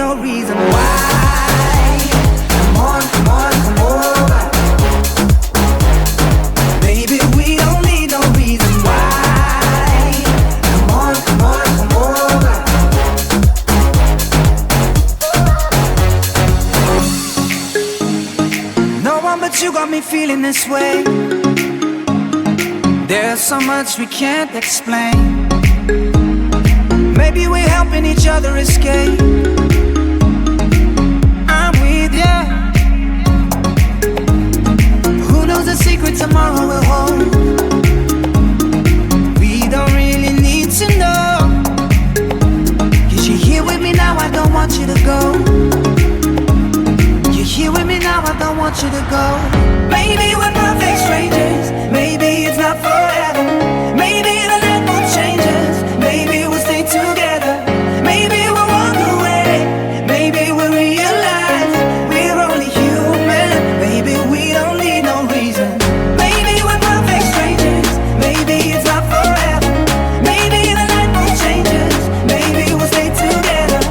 no reason why. Come on, come on, come over. Baby, we don't need no reason why. Come on, come on, come over. No one but you got me feeling this way. There's so much we can't explain. Maybe we're helping each other escape. I'm with ya. Who knows the secret tomorrow will hold? We don't really need to know. 'Cause you're here with me now, I don't want you to go. You're here with me now, I don't want you to go. Maybe we're perfect strangers. Maybe it's not forever. Maybe the night will change us. Maybe we'll stay together. Maybe we'll walk away. Maybe we'll realize we're only human. Maybe we don't need no reason. Maybe we're perfect strangers. Maybe it's not forever. Maybe the night will change us. Maybe we'll stay together.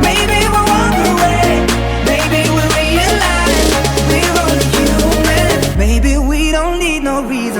Maybe we'll walk away. Maybe we'll realize we're only human. Maybe we don't need no reason.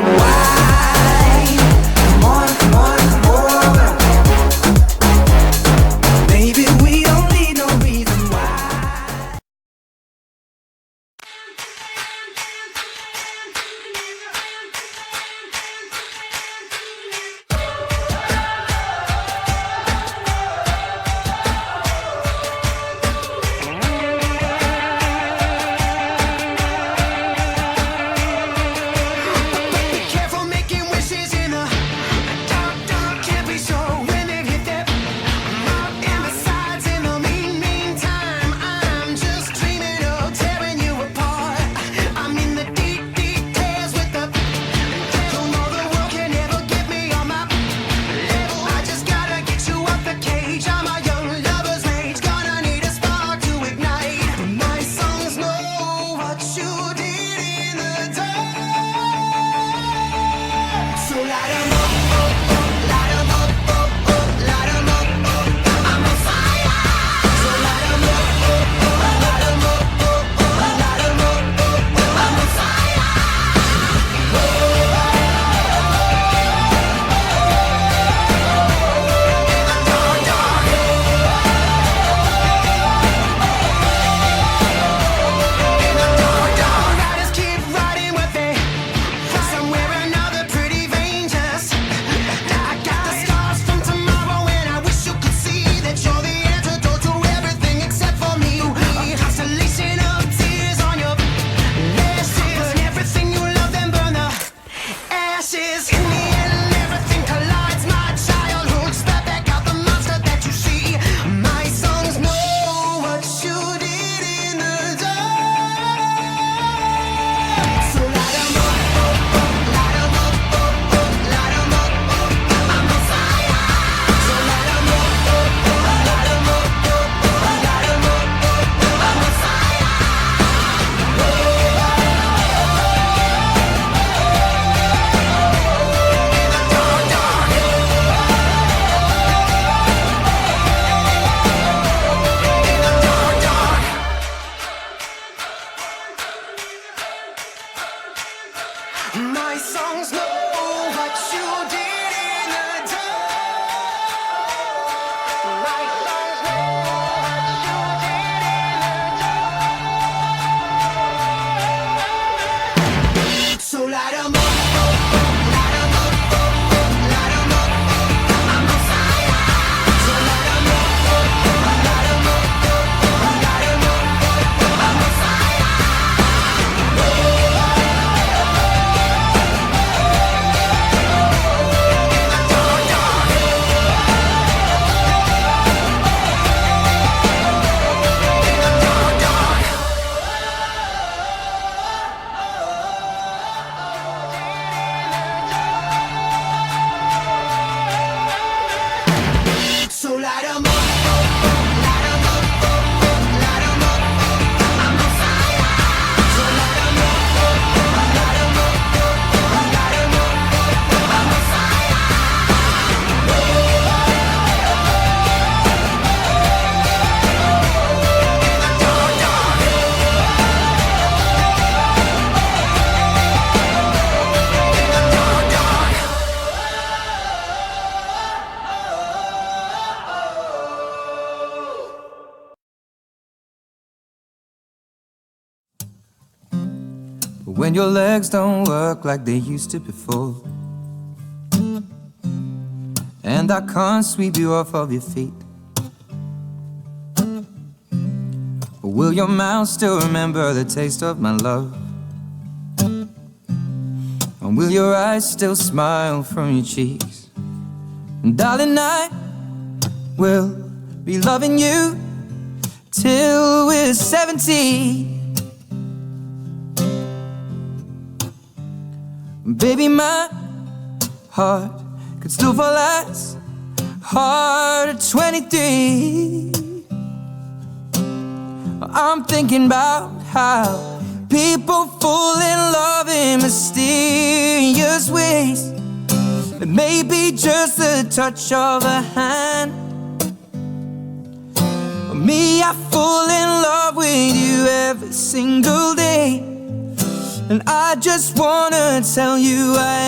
when your legs don't work like they used to before, and I can't sweep you off of your feet. Will your mouth still remember the taste of my love? And will your eyes still smile from your cheeks? And darling, I will be loving you till we're 70. Baby, my heart could still fall as hard at 23. I'm thinking about how people fall in love in mysterious ways, and maybe just the touch of a hand. Me, I fall in love with you every single day, and I just wanna tell you I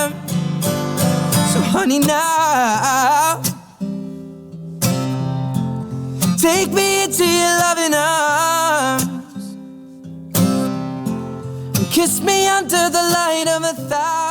am. So honey, now take me into your loving arms, kiss me under the light of 1,000